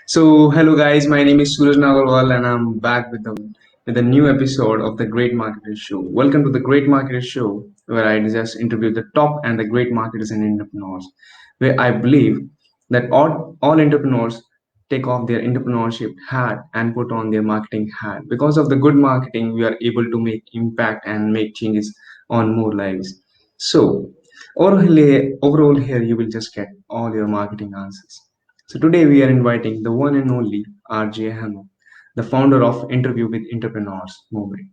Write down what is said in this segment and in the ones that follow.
Hello guys, my name is Suraj Nagarwal, and I'm back with a new episode of the Great Marketers Show. Welcome to the Great Marketers Show, where I just interview the top and the great marketers and entrepreneurs. Where I believe that all entrepreneurs take off their entrepreneurship hat and put on their marketing hat. Because of the good marketing, we are able to make impact and make changes on more lives. So overall here you will just get all your marketing answers. So today we are inviting the one and only RJ Ahmed, the founder of Interview with Entrepreneurs movement.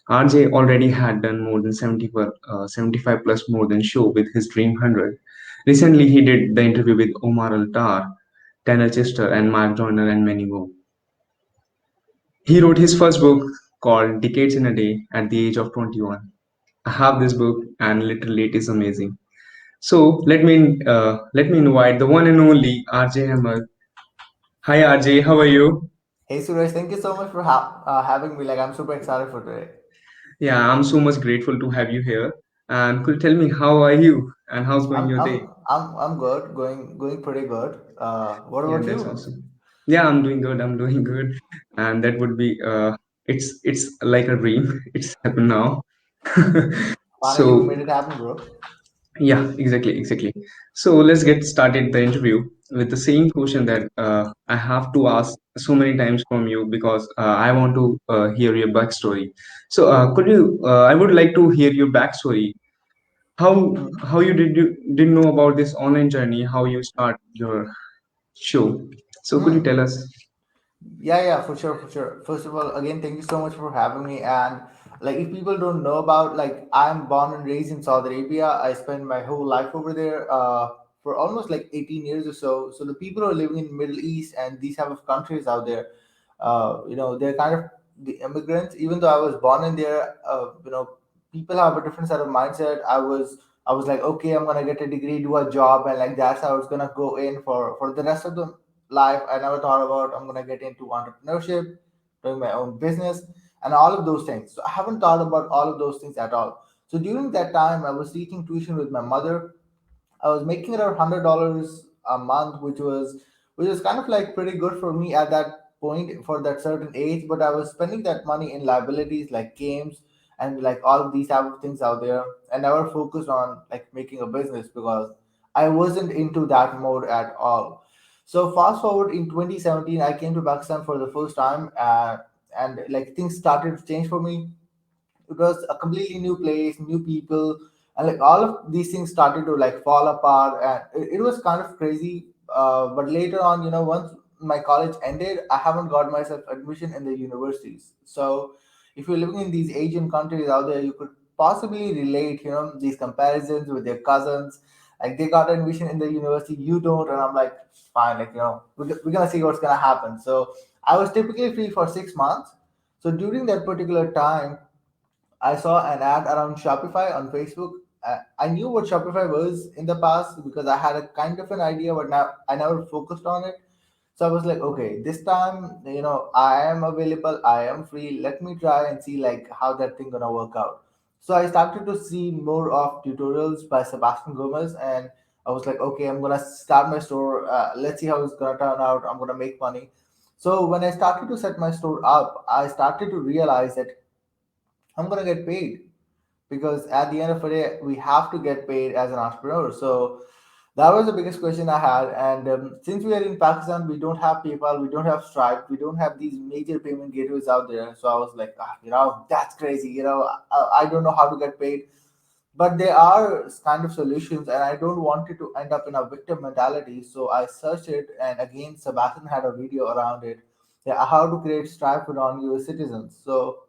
RJ already had done more than 75 plus more than show with his Dream 100. Recently, he did the interview with Omar Elattar, Tanner Chester, and Mark Joyner, and many more. He wrote his first book called Decades in a Day at the age of 21. I have this book, and literally it is amazing. So let me invite the one and only RJ Ahmed. Hi RJ, how are you? Hey Suraj, thank you so much for having me. Like, I'm super excited for today. Yeah, I'm so much grateful to have you here. And could you tell me how are you and how's going I'm your day? I'm I'm good, going pretty good. What Yeah, about that's you? awesome. Yeah, I'm doing good. I'm doing good. And that would be it's like a dream. It's happened now. Finally, we So made it happen, bro. yeah, exactly. So let's get started the interview with the same question that I have to ask so many times from you because I want to hear your backstory. Could you? I would like to hear your backstory. How you didn't know about this online journey? How you start your show? So could you Mm-hmm. tell us? Yeah, for sure, for sure. First of all, again, thank you so much for having me. And like, if people don't know about, like, I'm born and raised in Saudi Arabia. I spent my whole life over there, for almost like 18 years or so. So the people who are living in Middle East and these type of countries out there, they're kind of the immigrants. Even though I was born in there, people have a different set of mindset. I was like, okay, I'm gonna get a degree, do a job, and like that's how I was gonna go in for the rest of the life. I never thought about I'm gonna get into entrepreneurship, doing my own business, and all of those things. So I haven't thought about all of those things at all. So during that time, I was teaching tuition with my mother. I was making around $100 a month, which was kind of like pretty good for me at that point for that certain age. But I was spending that money in liabilities like games and like all of these type of things out there, and never focused on like making a business because I wasn't into that mode at all. So fast forward in 2017, I came to Pakistan for the first time, and like things started to change for me. It was a completely new place, new people, and like all of these things started to like fall apart, and it was kind of crazy. But later on, once my college ended, I haven't got myself admission in the universities. So if you're living in these Asian countries out there, you could possibly relate, these comparisons with your cousins. Like, they got admission in the university, you don't, and I'm like, fine, like, we're gonna see what's gonna happen. So I was typically free for 6 months. So during that particular time, I saw an ad around Shopify on Facebook. I knew what Shopify was in the past because I had a kind of an idea, but now I never focused on it. So I was like, okay, this time, I am available, I am free. Let me try and see like how that thing gonna work out. So I started to see more of tutorials by Sebastian Gomez, and I was like, okay, I'm gonna start my store. Let's see how it's gonna turn out. I'm gonna make money. So when I started to set my store up, I started to realize that I'm gonna get paid because at the end of the day, we have to get paid as an entrepreneur. So that was the biggest question I had. And since we are in Pakistan, we don't have PayPal, we don't have Stripe, we don't have these major payment gateways out there. So I was like, that's crazy. I don't know how to get paid. But there are kind of solutions, and I don't want it to end up in a victim mentality. So I searched it, and again, Sebastian had a video around it. Yeah, how to create Stripe for non-US citizens. So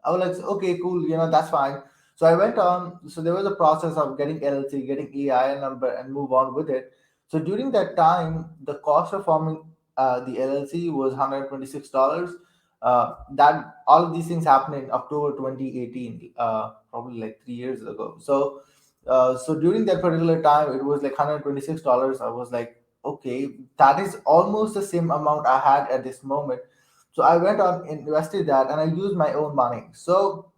I was like, okay, cool, that's fine. So I went on. So there was a process of getting LLC, getting EIN number, and move on with it. So during that time, the cost of forming the LLC was $126. That all of these things happened in October 2018, probably like 3 years ago. So during that particular time, it was like $126. I was like, okay, that is almost the same amount I had at this moment. So I went on invested that, and I used my own money. So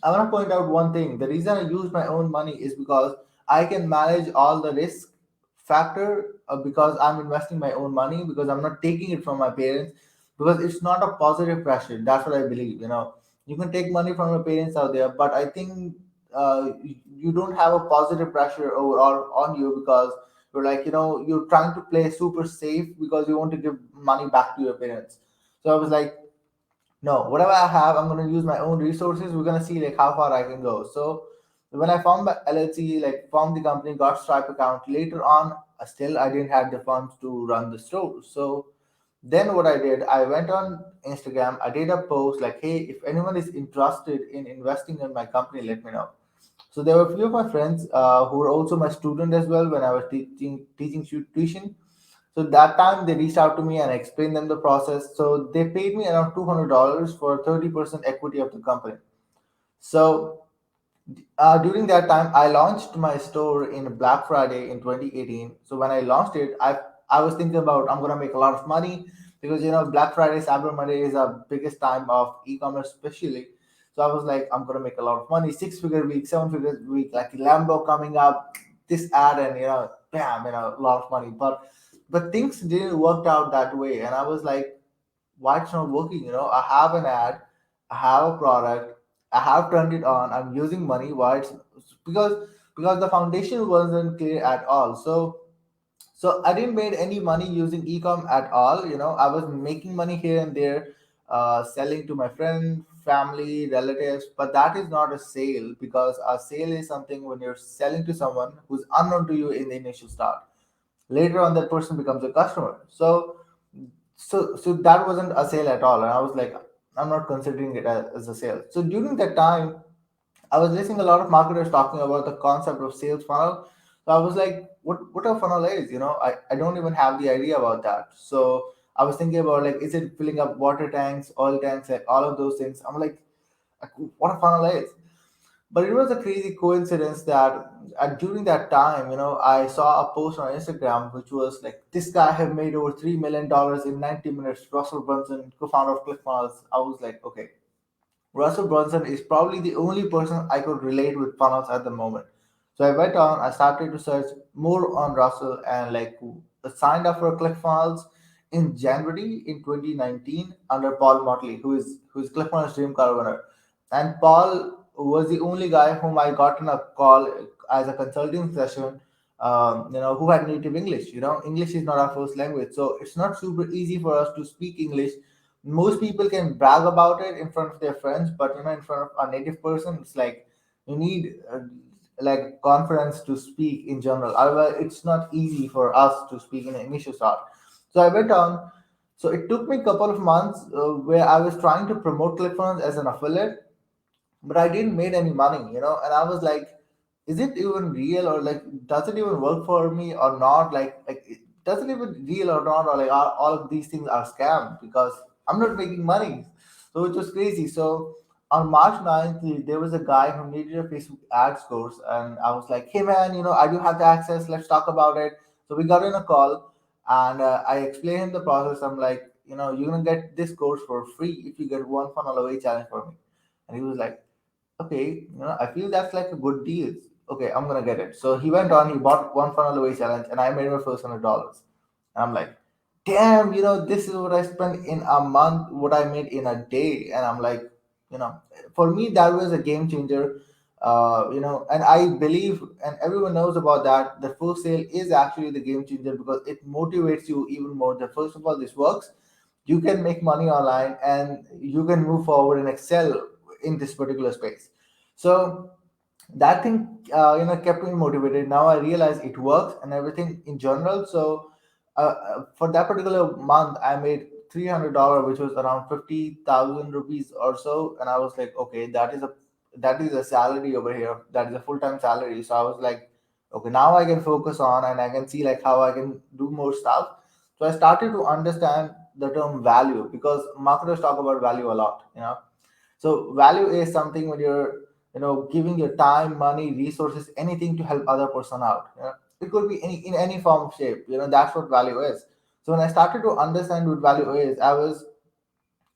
I want to point out one thing. The reason I use my own money is because I can manage all the risk factor because I'm investing my own money, because I'm not taking it from my parents, because it's not a positive pressure. That's what I believe. You can take money from your parents out there, but I think you don't have a positive pressure overall on you, because you're like, you're trying to play super safe because you want to give money back to your parents. So I was like, no, whatever I have, I'm going to use my own resources. We're going to see like how far I can go. So when I formed my LLC, like formed the company, got Stripe account, later on, still I didn't have the funds to run the store. So then what I did, I went on Instagram, I did a post like, hey, if anyone is interested in investing in my company, let me know. So there were a few of my friends who were also my student as well when I was teaching tuition. So that time they reached out to me and I explained them the process. So they paid me around $200 for 30% equity of the company. So during that time, I launched my store in Black Friday in 2018. So when I launched it, I was thinking about I'm gonna make a lot of money, because Black Friday, Cyber Monday is our biggest time of e-commerce, especially. So I was like, I'm gonna make a lot of money, 6 figure week, 7 figure week, like Lambo coming up, this ad, and bam, a lot of money. But things didn't work out that way, and I was like, why it's not working? I have an ad, I have a product, I have turned it on, I'm using money. Why it's because the foundation wasn't clear at all. So I didn't make any money using ecom at all. I was making money here and there, selling to my friend, family, relatives, but that is not a sale, because a sale is something when you're selling to someone who's unknown to you in the initial start. Later on, that person becomes a customer. So that wasn't a sale at all, and I was like, I'm not considering it as a sale. So during that time, I was listening a lot of marketers talking about the concept of sales funnel. So I was like, what a funnel is? I don't even have the idea about that. So I was thinking about, like, is it filling up water tanks, oil tanks, like all of those things? I'm like, what a funnel is. But it was a crazy coincidence that during that time, I saw a post on Instagram which was like, this guy have made over $3 million in 90 minutes. Russell Brunson, co-founder of ClickFunnels. I was like, okay, Russell Brunson is probably the only person I could relate with funnels at the moment. So I went on, I started to search more on Russell, and like signed up for ClickFunnels in January in 2019 under Paul Motley, who is ClickFunnels Dream Car winner. And Paul was the only guy whom I got on a call as a consulting session. Who had native English. English is not our first language, so it's not super easy for us to speak English. Most people can brag about it in front of their friends, but in front of a native person, it's like you need like confidence to speak in general. Otherwise, it's not easy for us to speak in the initial start. So I went on. So it took me a couple of months where I was trying to promote ClickFunnels as an affiliate, but I didn't make any money, and I was like, is it even real, or like, does it even work for me or not? Does it even real or not, or like all of these things are scam, because I'm not making money. So it was crazy. So on March 9th, there was a guy who needed a Facebook ads course, and I was like, hey man, I do have the access. Let's talk about it. So we got in a call, and I explained him the process. I'm like, you're gonna get this course for free if you get one funnel away challenge for me. And he was like, okay, I feel that's like a good deal. Okay, I'm gonna get it. So he went on, he bought one funnel away challenge, and I made my first $100. And I'm like, damn, this is what I spent in a month, what I made in a day. And I'm like, you know, for me, that was a game changer. And I believe, and everyone knows about that, the first sale is actually the game changer, because it motivates you even more. That first of all, this works. You can make money online, and you can move forward and excel in this particular space. So that thing kept me motivated. Now I realize it works and everything in general. So for that particular month, I made $300, which was around 50,000 rupees or so. And I was like, okay, that is a salary over here, that is a full-time salary. So I was like, okay, now I can focus on, and I can see like how I can do more stuff. So I started to understand the term value, because marketers talk about value a lot. So value is something when you're giving your time, money, resources, anything to help other person out. It could be in any form of shape. That's what value is. So when I started to understand what value is, I was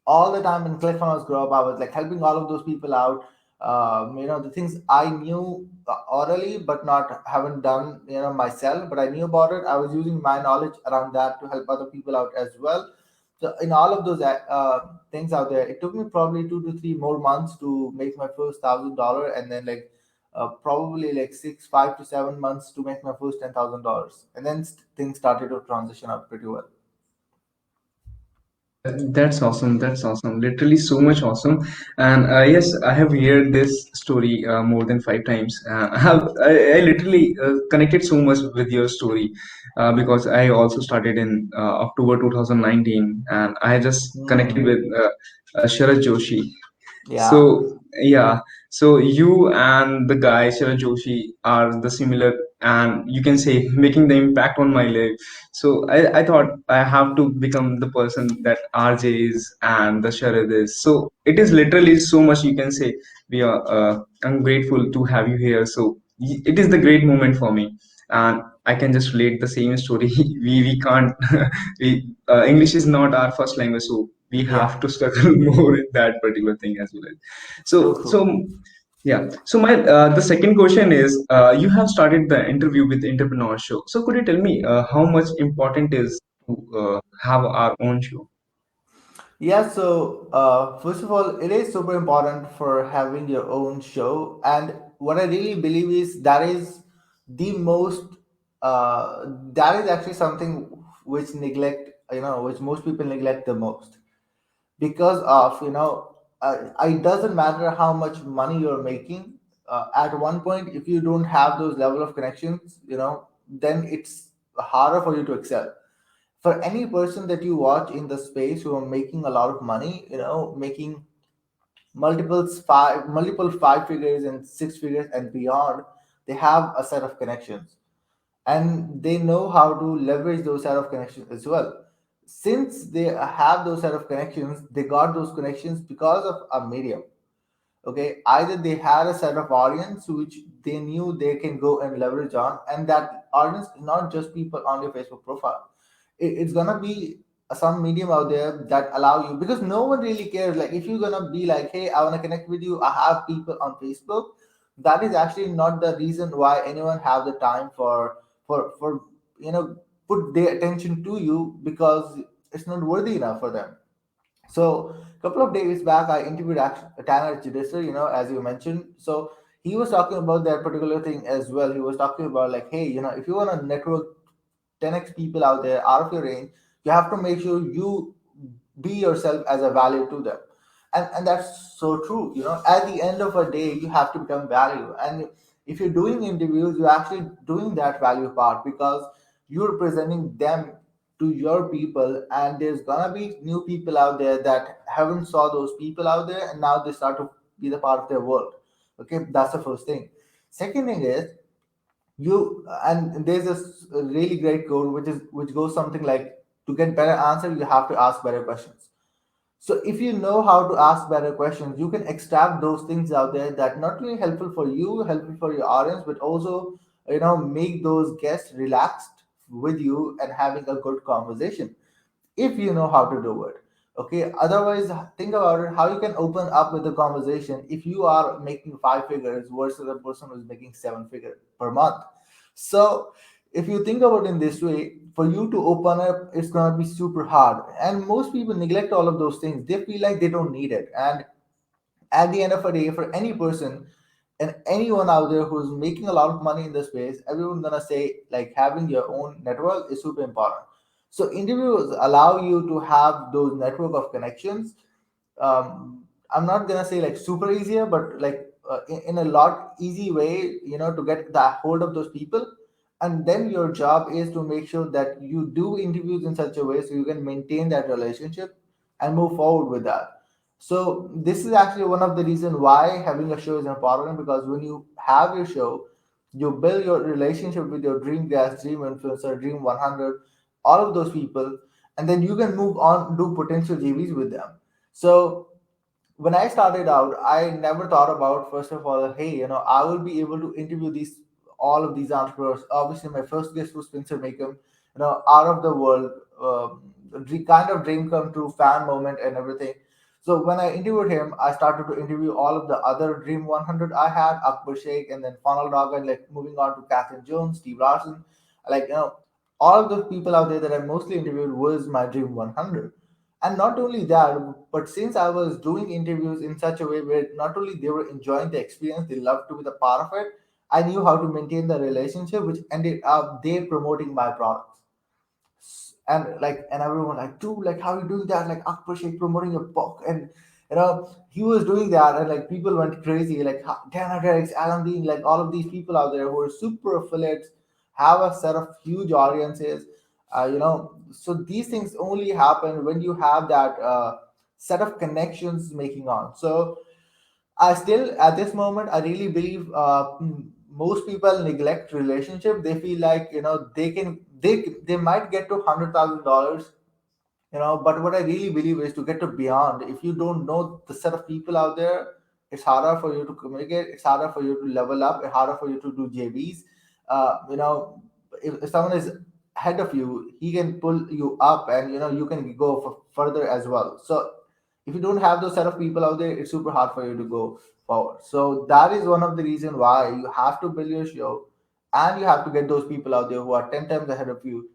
all the time in ClickFunnels Group. I was like helping all of those people out. The things I knew orally, but not haven't done, myself, but I knew about it. I was using my knowledge around that to help other people out as well. So in all of those things out there, it took me probably 2 to 3 more months to make my first $1,000, and then like probably like 5 to 7 months to make my first $10,000, and then things started to transition out pretty well. That's awesome. That's awesome. Literally so much awesome. And yes, I have heard this story more than 5 times. I literally connected so much with your story because I also started in October 2019, and I just connected with Hmm. Sharad Joshi. Yeah. So yeah, so you and the guy Suraj Joshi are the similar, and you can say making the impact on my life. So I thought I have to become the person that RJ is and the Sharad is. So it is literally so much you can say. We are I'm grateful to have you here. So it is the great moment for me, and I can just relate the same story. We can't. English is not our first language, so we have Yeah. to struggle more in that particular thing as well. So So true. yeah. So my the second question is, you have started the interview with entrepreneur show. So could you tell me how much important is to have our own show? Yeah, so first of all, it is super important for having your own show. And what I really believe is the most, that is actually something which which most people neglect the most. Because of, it doesn't matter how much money you're making. At one point, if you don't have those level of connections, then it's harder for you to excel. For any person that you watch in the space who are making a lot of money, making multiple five figures and six figures and beyond, they have a set of connections, and they know how to leverage those set of connections as well. Since they have those set of connections, they got those connections because of a medium. Okay, either they had a set of audience which they knew they can go and leverage on, and that audience is not just people on your Facebook profile. It's gonna be some medium out there that allow you, because no one really cares. Like, if you're gonna be like, hey, I want to connect with you, I have people on Facebook, that is actually not the reason why anyone have the time for you know put their attention to you, because it's not worthy enough for them. So a couple of days back, I interviewed Tanner Chidester, as you mentioned. So he was talking about that particular thing as well. He was talking about like, hey, if you want to network 10x people out there out of your range, you have to make sure you be yourself as a value to them. And that's so true. At the end of a day, you have to become value. And if you're doing interviews, you're actually doing that value part, because you're presenting them to your people, and there's gonna be new people out there that haven't saw those people out there, and now they start to be the part of their world. Okay, that's the first thing. Second thing is, and there's this really great quote which goes something like, to get better answer, you have to ask better questions. So if you know how to ask better questions, you can extract those things out there that not only helpful for you, helpful for your audience, but also make those guests relaxed with you and having a good conversation, if you know how to do it. Okay, otherwise, think about it, how you can open up with the conversation if you are making five figures versus a person who's making seven figures per month. So if you think about it in this way, for you to open up, it's going to be super hard, and most people neglect all of those things. They feel like they don't need it. And at the end of the day, for any person and anyone out there who's making a lot of money in the space, everyone's gonna say like having your own network is super important. So interviews allow you to have those network of connections. I'm not gonna say like super easier, but like in a lot easy way, to get the hold of those people. And then your job is to make sure that you do interviews in such a way so you can maintain that relationship and move forward with that. So this is actually one of the reasons why having a show is important, because when you have your show, you build your relationship with your dream guest, dream influencer, dream 100, all of those people, and then you can move on, do potential GVs with them. So when I started out, I never thought about, first of all, hey, I will be able to interview these all of these entrepreneurs. Obviously, my first guest was Spencer Makem, out of the world, kind of dream come true, fan moment, and everything. So when I interviewed him, I started to interview all of the other Dream 100 I had, Akbar Sheikh, and then Funnel Dog, and like moving on to Catherine Jones, Steve Larson. Like, all of those people out there that I mostly interviewed was my Dream 100. And not only that, but since I was doing interviews in such a way where not only they were enjoying the experience, they loved to be the part of it, I knew how to maintain the relationship, which ended up they promoting my products. And everyone like, dude, like how you doing that? Like Akbar Sheikh promoting your book, and he was doing that, and like people went crazy. Like Dana Derricks, Alan Dean, like all of these people out there who are super affiliates, have a set of huge audiences. So these things only happen when you have that set of connections making on. So I still, at this moment, I really believe most people neglect relationship. They feel like they might get to $100,000, but what I really believe is to get to beyond. If you don't know the set of people out there, it's harder for you to communicate. It's harder for you to level up. It's harder for you to do JVs. If someone is ahead of you, he can pull you up, and you can go further as well. So if you don't have those set of people out there, it's super hard for you to go forward. So that is one of the reason why you have to build your show, and you have to get those people out there who are 10 times ahead of you,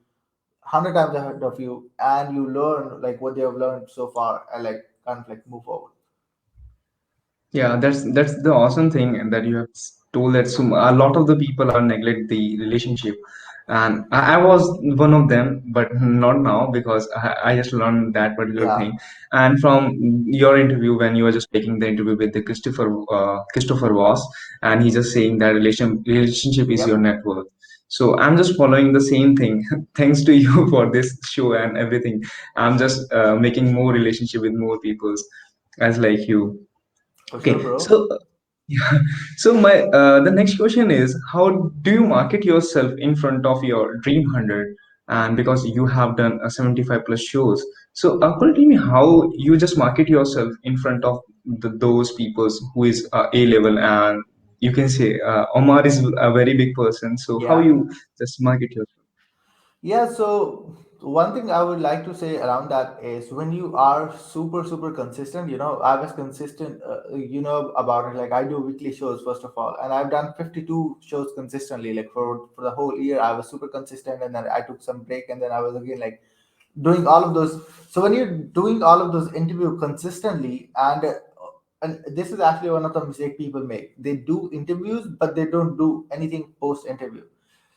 100 times ahead of you, and you learn like what they have learned so far, and like kind of like move forward. Yeah, that's the awesome thing, and that you have told that a lot of the people are neglect the relationship, and I was one of them, but not now because I just learned that particular Yeah, thing. And from your interview, when you were just taking the interview with the Christopher Voss, and he's just saying that relationship is your yep, net worth. So I'm just following the same thing. Thanks to you for this show and everything. I'm just making more relationship with more peoples as like you. for sure, Okay, bro. so yeah, so my the next question is, how do you market yourself in front of your dream 100? And because you have done 75 plus shows, so could you tell me how you just market yourself in front of those peoples who is A level, and you can say Omar is a very big person. So how Yeah. you just market yourself? Yeah, so one thing I would like to say around that is when you are super, super consistent, I was consistent, about it. Like I do weekly shows, first of all, and I've done 52 shows consistently, like for the whole year. I was super consistent, and then I took some break, and then I was again like doing all of those. So when you're doing all of those interview consistently, and this is actually one of the mistake people make. They do interviews, but they don't do anything post interview.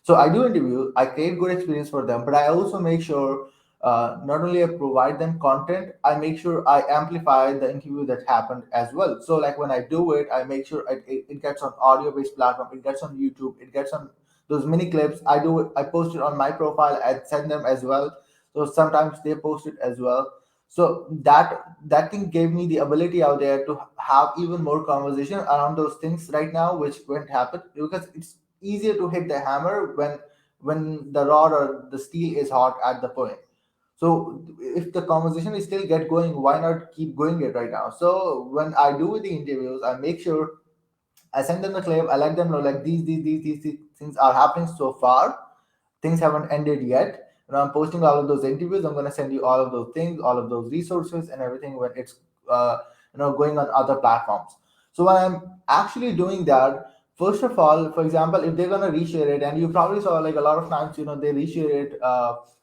So I do interview, I create good experience for them, but I also make sure not only I provide them content, I make sure I amplify the interview that happened as well. So like when I do it, I make sure it gets on audio based platform, it gets on YouTube, it gets on those mini clips. I do it, I post it on my profile, I send them as well. So sometimes they post it as well. So that thing gave me the ability out there to have even more conversation around those things right now, which won't happen because it's easier to hit the hammer when the rod or the steel is hot at the point. So if the conversation is still get going, why not keep going it right now? So when I do the interviews, I make sure I send them the clip. I let them know like these things are happening so far. Things haven't ended yet. And I'm posting all of those interviews. I'm gonna send you all of those things, all of those resources, and everything when it's going on other platforms. So when I'm actually doing that, first of all, for example, if they're gonna reshare it, and you probably saw like a lot of times, they reshare it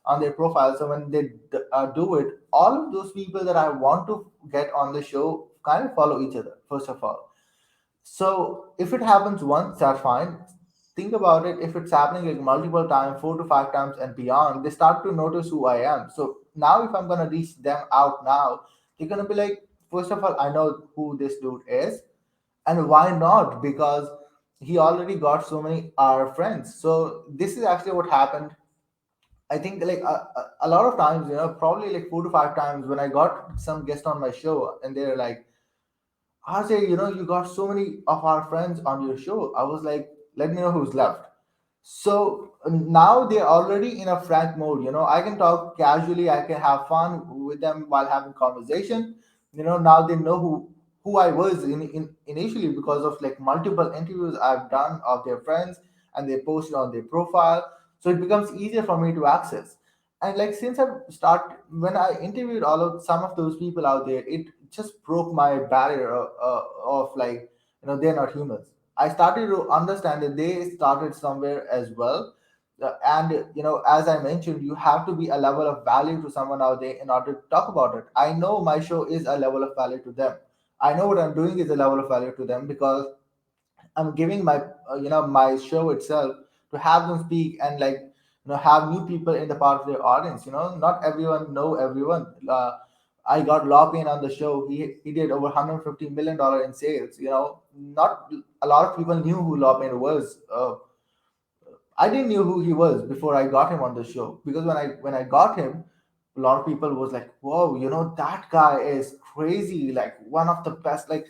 on their profile. So when they do it, all of those people that I want to get on the show kind of follow each other. First of all, so if it happens once, that's fine. Think about it. If it's happening like multiple times, 4 to 5 times and beyond, they start to notice who I am. So now if I'm gonna reach them out now, they're gonna be like, first of all, I know who this dude is, and why not? Because he already got so many our friends. So this is actually what happened. I think like a lot of times, probably like 4 to 5 times when I got some guest on my show, and they're like, RJ, you got so many of our friends on your show. I was like, let me know who's left. So now they're already in a frank mode. I can talk casually. I can have fun with them while having conversation. Now they know who I was initially because of like multiple interviews I've done of their friends, and they posted on their profile. So it becomes easier for me to access. and like since I start when I interviewed all of some of those people out there, it just broke my barrier of like, they're not humans. I started to understand that they started somewhere as well. And as I mentioned, you have to be a level of value to someone out there in order to talk about it. I know my show is a level of value to them. I know what I'm doing is a level of value to them because I'm giving my my show itself to have them speak and like have new people in the part of their audience. Not everyone know everyone. I got Lopin on the show. He did over $150 million in sales. Not a lot of people knew who Lopin was. I didn't know who he was before I got him on the show because when I got him, a lot of people was like, "Whoa, that guy is crazy! Like one of the best!" Like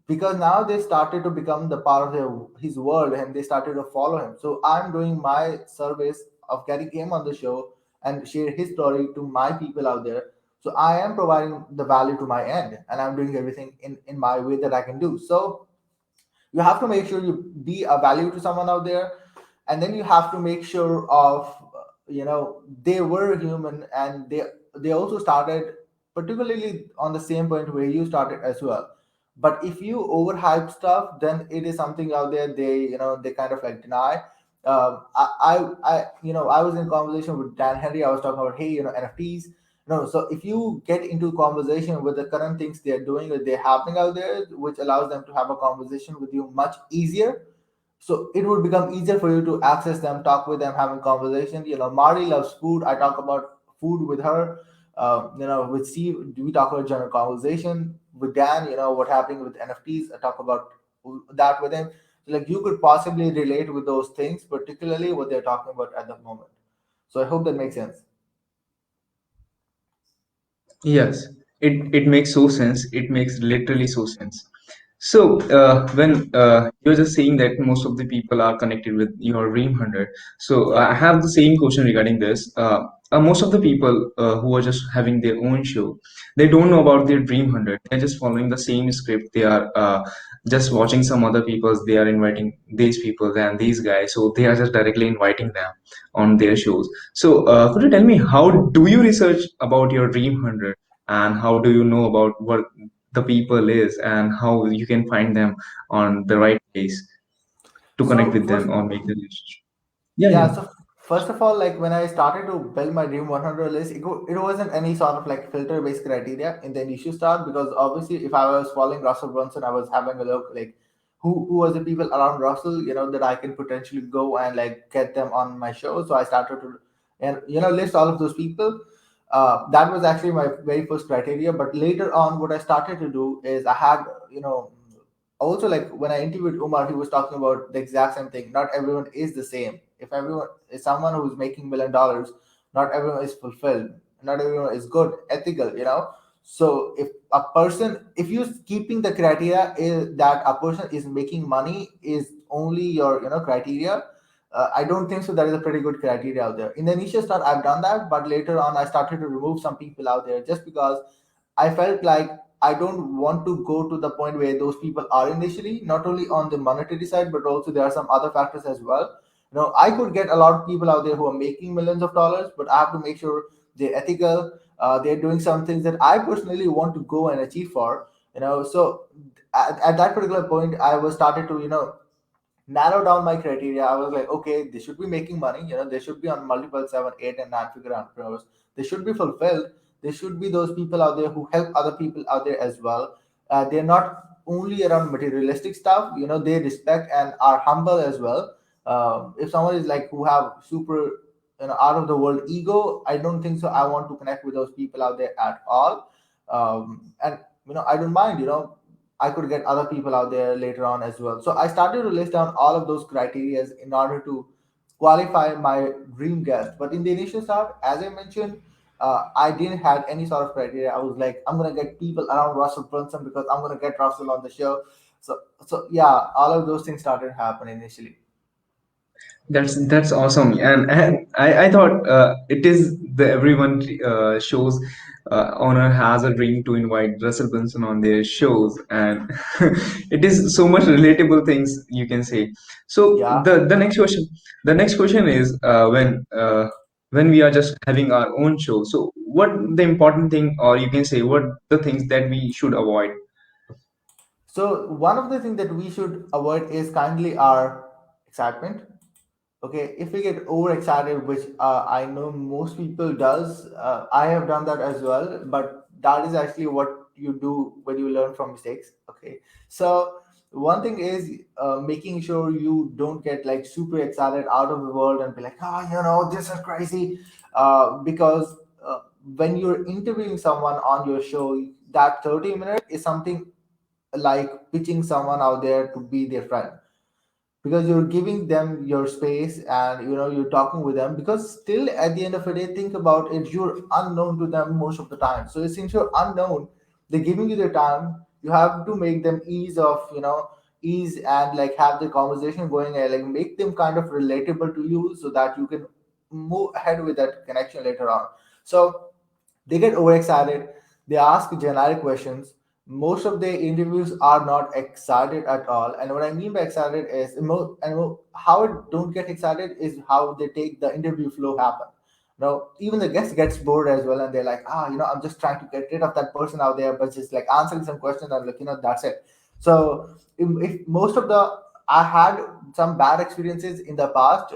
because now they started to become the part of his world and they started to follow him. So I'm doing my service of getting him on the show and share his story to my people out there. So I am providing the value to my end and I'm doing everything in my way that I can do. So you have to make sure you be a value to someone out there, and then you have to make sure of they were human and they also started particularly on the same point where you started as well. But if you overhype stuff, then it is something out there they kind of like deny. I was in conversation with Dan Henry. I was talking about, hey, NFTs. No, so if you get into conversation with the current things they're doing or they're happening out there, which allows them to have a conversation with you much easier, so it would become easier for you to access them, talk with them, having conversation. Marty loves food. I talk about food with her. With Steve, we talk about general conversation. With Dan, what happening with NFTs, I talk about that with him. Like you could possibly relate with those things, particularly what they're talking about at the moment. So I hope that makes sense. Yes, it makes so sense. It makes literally so sense. So, when you're just saying that most of the people are connected with your Dream 100, so Yeah. I have the same question regarding this. Most of the people who are just having their own show, they don't know about their Dream 100. They're just following the same script. They are just watching some other people's. They are inviting these people and these guys. So they are just directly inviting them on their shows. So, could you tell me how do you research about your Dream 100, and how do you know about what the people is and how you can find them on the right place to connect So with them first, or make the relationship? Yeah, yeah. yeah. So first of all, like when I started to build my Dream 100 list, it wasn't any sort of like filter based criteria in the initial start because obviously if I was following Russell Brunson, I was having a look like who was the people around Russell, that I can potentially go and like get them on my show. So I started to and list all of those people. That was actually my very first criteria. But later on, what I started to do is I had also like when I interviewed Umar, he was talking about the exact same thing. Not everyone is the same. If everyone is someone who's making $1 million, not everyone is fulfilled. Not everyone is good, ethical. So if you keeping the criteria is that a person is making money is only your criteria, I don't think so. That is a pretty good criteria out there. In the initial start, I've done that, but later on, I started to remove some people out there just because I felt like I don't want to go to the point where those people are initially, not only on the monetary side, but also there are some other factors as well. I could get a lot of people out there who are making millions of dollars, but I have to make sure they're ethical. They're doing some things that I personally want to go and achieve for. So at that particular point, I was started to narrow down my criteria. I was like, okay, they should be making money. They should be on multiple seven, eight, and nine-figure entrepreneurs. They should be fulfilled. They should be those people out there who help other people out there as well. They're not only around materialistic stuff. They respect and are humble as well. If someone is like who have super out of the world ego, I don't think so. I want to connect with those people out there at all. And I don't mind. I could get other people out there later on as well. So I started to list down all of those criterias in order to qualify my dream guest. But in the initial start, as I mentioned, I didn't have any sort of criteria. I was like, I'm gonna get people around Russell Brunson because I'm gonna get Russell on the show. So yeah, all of those things started happening initially. That's awesome, and I thought it is the everyone shows owner has a dream to invite Russell Brunson on their shows, and it is so much relatable things you can say. So Yeah. the next question is when when we are just having our own show. So what the important thing, or you can say what the things that we should avoid? So one of the things that we should avoid is kindly our excitement. Okay, if we get overexcited, which I know most people does, I have done that as well, but that is actually what you do when you learn from mistakes. Okay, so one thing is making sure you don't get like super excited out of the world and be like, oh, this is crazy, because when you're interviewing someone on your show, that 30 minutes is something like pitching someone out there to be their friend, because you're giving them your space and you're talking with them, because still at the end of the day, think about it, you're unknown to them most of the time. So since you're unknown, they're giving you their time, you have to make them ease and like have the conversation going and like make them kind of relatable to you so that you can move ahead with that connection later on. So they get overexcited. They ask generic questions. Most of the interviews are not excited at all. And what I mean by excited is how it don't get excited is how they take the interview flow happen. Now, even the guest gets bored as well, and they're like, I'm just trying to get rid of that person out there, but just like answering some questions and like, that's it. So if most of the I had some bad experiences in the past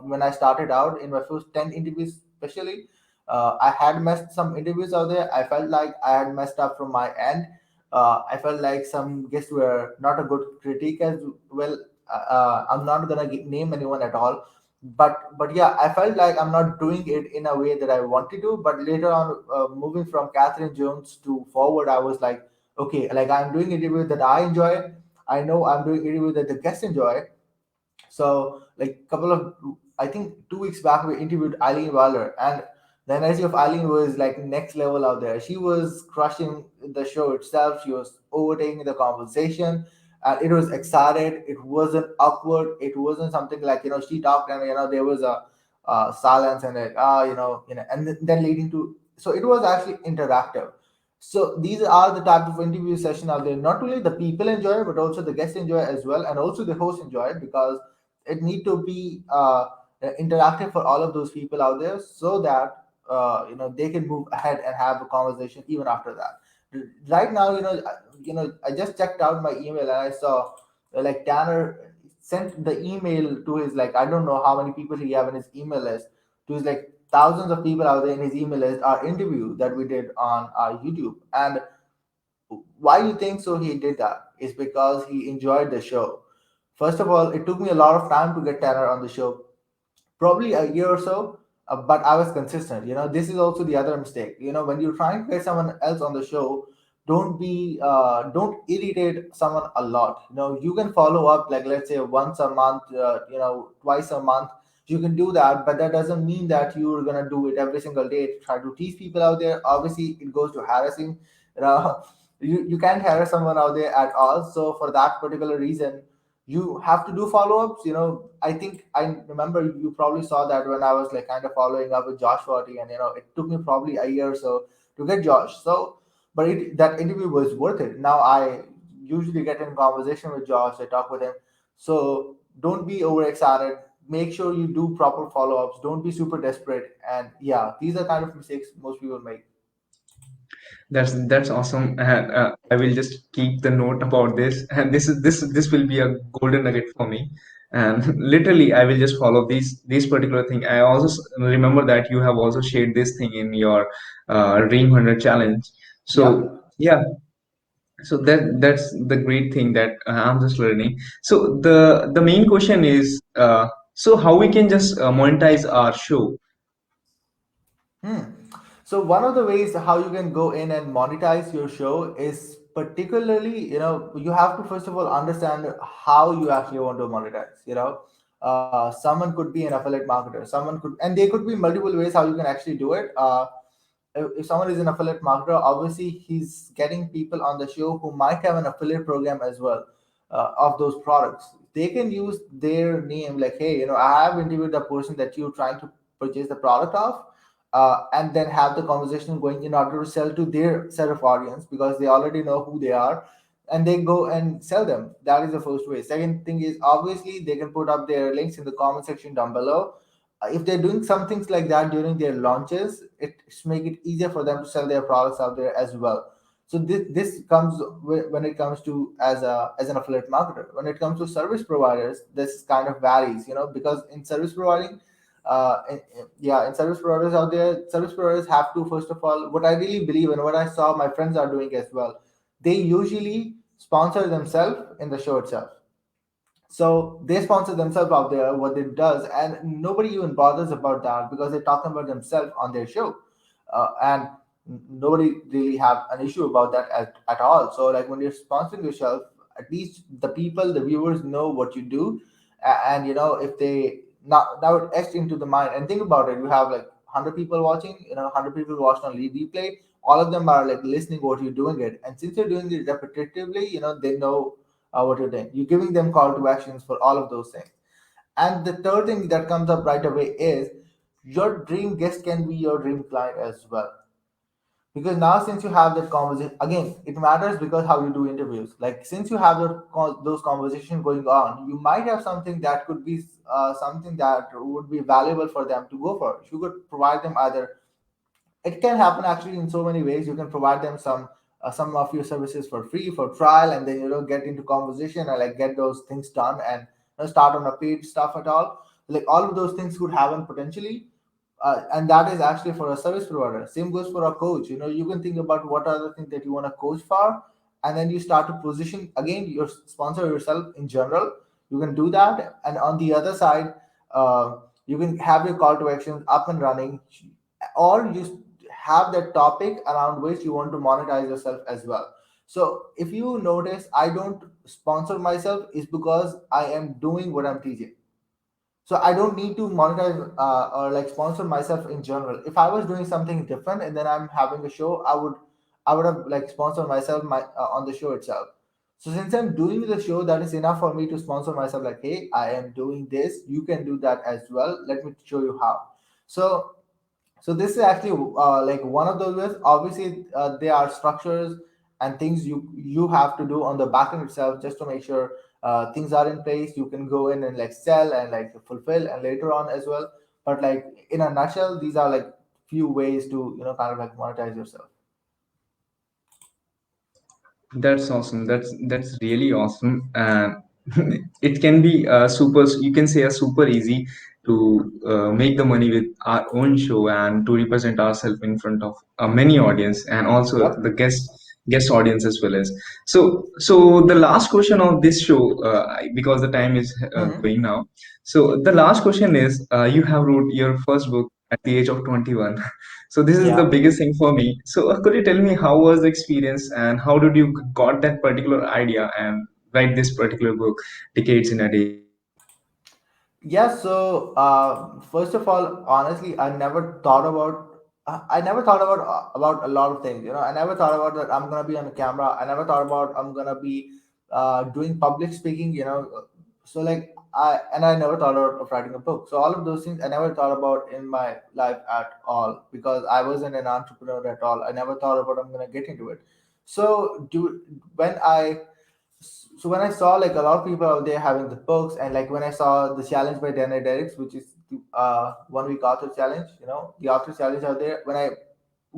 when I started out in my first 10 interviews, especially I had messed some interviews out there. I felt like I had messed up from my end. I felt like some guests were not a good critique as well. I'm not gonna name anyone at all, but yeah, I felt like I'm not doing it in a way that I wanted to. But later on, moving from Catherine Jones to forward, I was like, okay, like I'm doing interviews that I enjoy. I know I'm doing interviews that the guests enjoy. So, like couple of, I think 2 weeks back, we interviewed Eileen Waller, and the energy of Eileen was like next level out there. She was crushing the show itself. She was overtaking the conversation, and it was excited. It wasn't awkward. It wasn't something like she talked and there was a silence and like and then leading to, so it was actually interactive. So these are the type of interview session out there. Not only the people enjoy, but also the guests enjoy as well, and also the host enjoy it, because it need to be interactive for all of those people out there, so that they can move ahead and have a conversation even after that. Right now, I just checked out my email and I saw like Tanner sent the email to his, like, I don't know how many people he have in his email list, to his like thousands of people out there in his email list, our interview that we did on our YouTube. And why you think so he did that is because he enjoyed the show. First of all, it took me a lot of time to get Tanner on the show, probably a year or so, but I was consistent. This is also the other mistake. When you're trying to get someone else on the show, don't irritate someone a lot. You can follow up, like, let's say once a month, twice a month. You can do that, but that doesn't mean that you're gonna do it every single day to try to tease people out there. Obviously, it goes to harassing. You know, you can't harass someone out there at all. So for that particular reason, you have to do follow-ups. I think I remember you probably saw that when I was like kind of following up with Josh Forty, and it took me probably a year or so to get Josh. So but that interview was worth it. Now I usually get in conversation with Josh, I talk with him. So don't be overexcited, make sure you do proper follow-ups, don't be super desperate. And yeah, these are kind of mistakes most people make. That's awesome, and I will just keep the note about this. And this will be a golden nugget for me. And literally, I will just follow these particular thing. I also remember that you have also shared this thing in your Dream 100 challenge. Yeah. So yeah, so that's the great thing that I'm just learning. So the main question is, so how we can just monetize our show? Hmm. So one of the ways how you can go in and monetize your show is particularly, you have to first of all understand how you actually want to monetize. Someone could be an affiliate marketer, someone could, and there could be multiple ways how you can actually do it. If someone is an affiliate marketer, obviously he's getting people on the show who might have an affiliate program as well of those products. They can use their name, like, hey, I have interviewed the person that you're trying to purchase the product of, and then have the conversation going in order to sell to their set of audience, because they already know who they are, and they go and sell them. That is the first way. Second thing is, obviously they can put up their links in the comment section down below. if they're doing some things like that during their launches, it's make it easier for them to sell their products out there as well. So this comes when it comes to as an affiliate marketer. When it comes to service providers, this kind of varies, because in service providing, in service providers out there, service providers have to, first of all, what I really believe and what I saw my friends are doing as well, they usually sponsor themselves in the show itself. So they sponsor themselves out there, what it does, and nobody even bothers about that because they're talking about themselves on their show, and nobody really have an issue about that at all. So like when you're sponsoring yourself, at least the people, the viewers know what you do, and if they now it etched into the mind. And think about it, you have like 100 people watching, 100 people watched on replay. All of them are like listening what you're doing it, and since you're doing it repetitively, they know what you're doing. You're giving them call to actions for all of those things. And the third thing that comes up right away is your dream guest can be your dream client as well. Because now, since you have that conversation, again, it matters because how you do interviews. Like, since you have those conversations going on, you might have something that could be something that would be valuable for them to go for. You could provide them either, it can happen actually in so many ways. You can provide them some of your services for free for trial, and then get into conversation and like get those things done, and start on a paid stuff at all. Like all of those things could happen potentially, and that is actually for a service provider. Same goes for a coach. You can think about what are the things that you want to coach for, and then you start to position again your sponsor yourself in general. You can do that, and on the other side, you can have your call to action up and running, or you have that topic around which you want to monetize yourself as well. So if you notice, I don't sponsor myself is because I am doing what I'm teaching. So I don't need to monetize or like sponsor myself in general. If I was doing something different and then I'm having a show, I would have like sponsored myself on the show itself. So since I'm doing the show, that is enough for me to sponsor myself. Like, hey, I am doing this. You can do that as well. Let me show you how. So this is actually like one of those ways. Obviously, there are structures and things you have to do on the backend itself just to make sure things are in place. You can go in and like sell and like fulfill and later on as well. But like in a nutshell, these are like few ways to kind of like monetize yourself. That's awesome. That's really awesome. And it can be super. You can say a super easy to make the money with our own show and to represent ourselves in front of many audience and also Yep. the guest audience as well as. So the last question of this show, because the time is Mhm. going now. So the last question is, you have wrote your first book at the age of 21. So this is the Yeah. biggest thing for me. So could you tell me how was the experience and how did you got that particular idea and write this particular book, Decades in a Day? Yeah, so first of all, honestly, I never thought about a lot of things. I never thought about that I'm gonna be on the camera. I never thought about I'm gonna be doing public speaking. So like I never thought of writing a book. So all of those things I never thought about in my life at all because I wasn't an entrepreneur at all. I never thought about I'm gonna get into it. So do when I so when I saw like a lot of people out there having the books, and like when I saw the challenge by Daniel Derricks, which is the 1 week author challenge, the author challenge out there, when I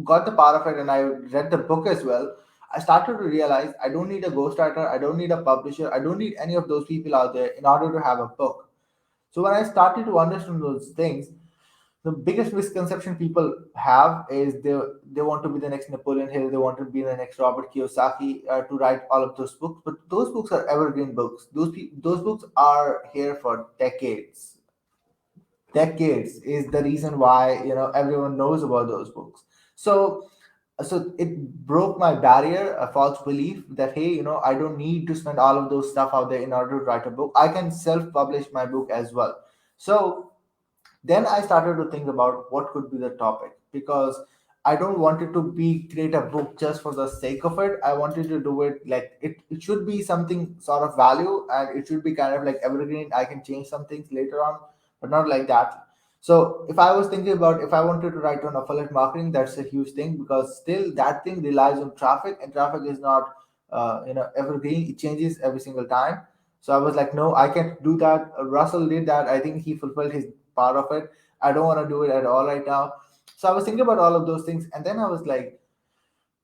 got the part of it and I read the book as well, I started to realize I don't need a ghostwriter, I don't need a publisher, I don't need any of those people out there in order to have a book. So when I started to understand those things, the biggest misconception people have is they want to be the next Napoleon Hill, they want to be the next Robert Kiyosaki to write all of those books. But those books are evergreen books. Those books are here for decades. Decades is the reason why everyone knows about those books. So it broke my barrier, a false belief that hey, I don't need to spend all of those stuff out there in order to write a book. I can self-publish my book as well. So then I started to think about what could be the topic because I don't want it to be create a book just for the sake of it. I wanted to do it like it should be something sort of value, and it should be kind of like evergreen. I can change some things later on, but not like that. So if I was thinking about if I wanted to write on affiliate marketing, that's a huge thing because still that thing relies on traffic, and traffic is not evergreen. It changes every single time. So I was like, no, I can't do that. Russell did that. I think he fulfilled his part of it. I don't want to do it at all right now. So I was thinking about all of those things, and then I was like,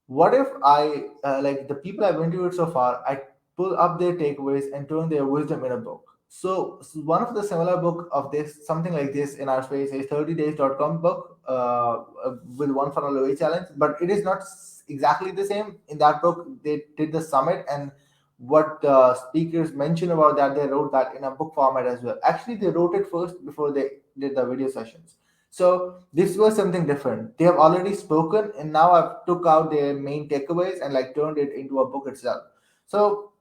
what if I like the people I've interviewed so far, I pull up their takeaways and turn their wisdom in a book. So one of the similar book of this, something like this in our space, is 30days.com book with one funnel away challenge, but it is not exactly the same. In that book, they did the summit, and what the speakers mentioned about that, they wrote that in a book format as well. Actually, they wrote it first before they did the video sessions. So this was something different. They have already spoken, and now I've took out their main takeaways and like turned it into a book itself. So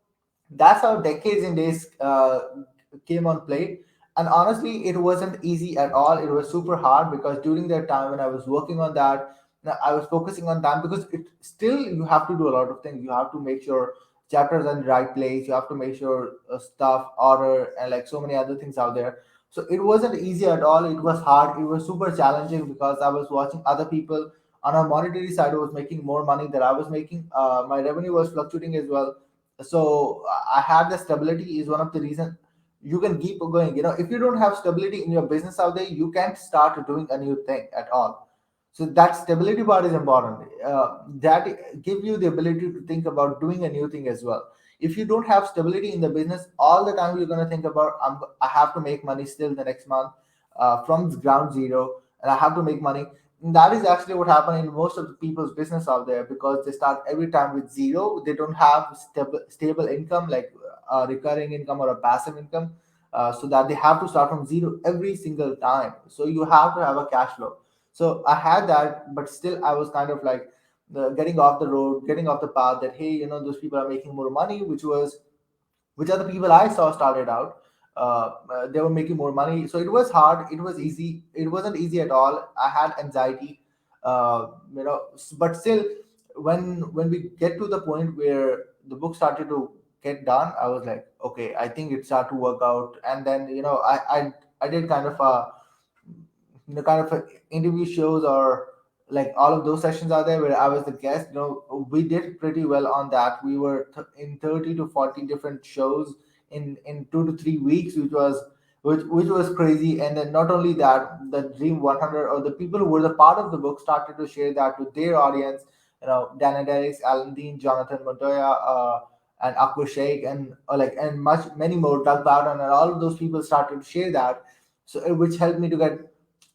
that's how decades and days came on play. And honestly, it wasn't easy at all. It was super hard because during that time when I was working on that, I was focusing on that because it still you have to do a lot of things. You have to make sure chapters are in the right place. You have to make sure stuff order and like so many other things out there. So it wasn't easy at all. It was hard. It was super challenging because I was watching other people on a monetary side who was making more money than I was making. My revenue was fluctuating as well. So I had the stability is one of the reasons you can keep going. If you don't have stability in your business out there, you can't start doing a new thing at all. So that stability part is important. That give you the ability to think about doing a new thing as well. If you don't have stability in the business, all the time you're going to think about I have to make money still the next month from ground zero, and I have to make money. And that is actually what happened in most of the people's business out there because they start every time with zero. They don't have stable income like a recurring income or a passive income, so that they have to start from zero every single time. So you have to have a cash flow. So I had that, but still I was kind of like getting off the road, getting off the path that hey, those people are making more money, which are the people I saw started out. They were making more money, so it was hard. It was easy. It wasn't easy at all. I had anxiety, but still, when we get to the point where the book started to get done, I was like, okay, I think it started to work out. And then I did kind of a interview shows or like all of those sessions are there where I was the guest. We did pretty well on that. We were in 30 to 40 different shows in 2 to 3 weeks, which was crazy. And then not only that, the Dream 100 or the people who were the part of the book started to share that to their audience. Dana Dennis, Alan Dean, Jonathan Montoya, and Akbar Sheikh, and and many more, Doug Bowden, and all of those people started to share that. So which helped me to get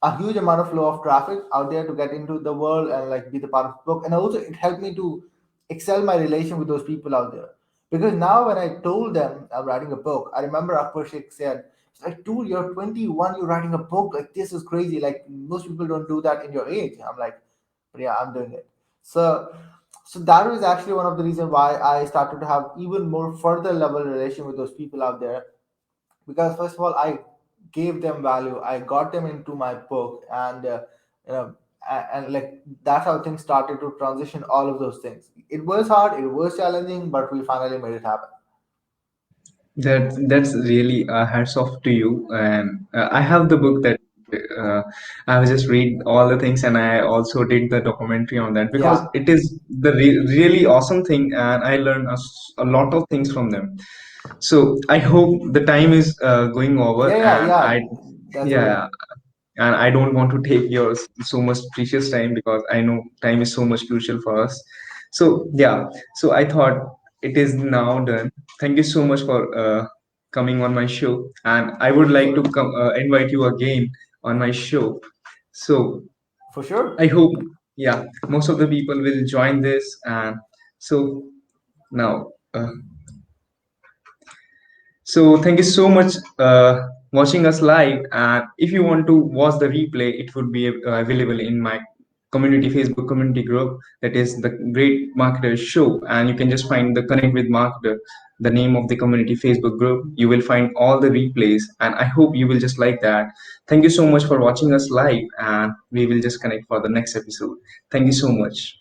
a huge amount of flow of traffic out there to get into the world and like be the part of the book. And also it helped me to excel my relation with those people out there. Because now when I told them I'm writing a book, I remember Akbar Sheikh said, it's like, dude, you're 21, you're writing a book. Like this is crazy. Like most people don't do that in your age. I'm like, but yeah, I'm doing it. So that was actually one of the reasons why I started to have even more further level relation with those people out there, because first of all I gave them value, I got them into my book, and you know and like that's how things started to transition. All of those things, it was hard, it was challenging, but we finally made it happen. That's really hats off to you. And I have the book that uh, I was just read all the things, and I also did the documentary on that because Yeah, it is the really awesome thing, and I learned a lot of things from them. So I hope the time is going over, yeah, yeah, and yeah, that's okay. yeah, and I don't want to take your so much precious time because I know time is so much crucial for us. So yeah, so I thought it is now done. Thank you so much for coming on my show, and I would For like to sure, invite you again on my show. So for sure. I hope, yeah, most of the people will join this, and so now. So thank you so much watching us live. And if you want to watch the replay, it would be available in my community Facebook community group. That is the Great Marketer Show, and you can just find the Connect with Marketer, the name of the community Facebook group. You will find all the replays, and I hope you will just like that. Thank you so much for watching us live, and we will just connect for the next episode. Thank you so much.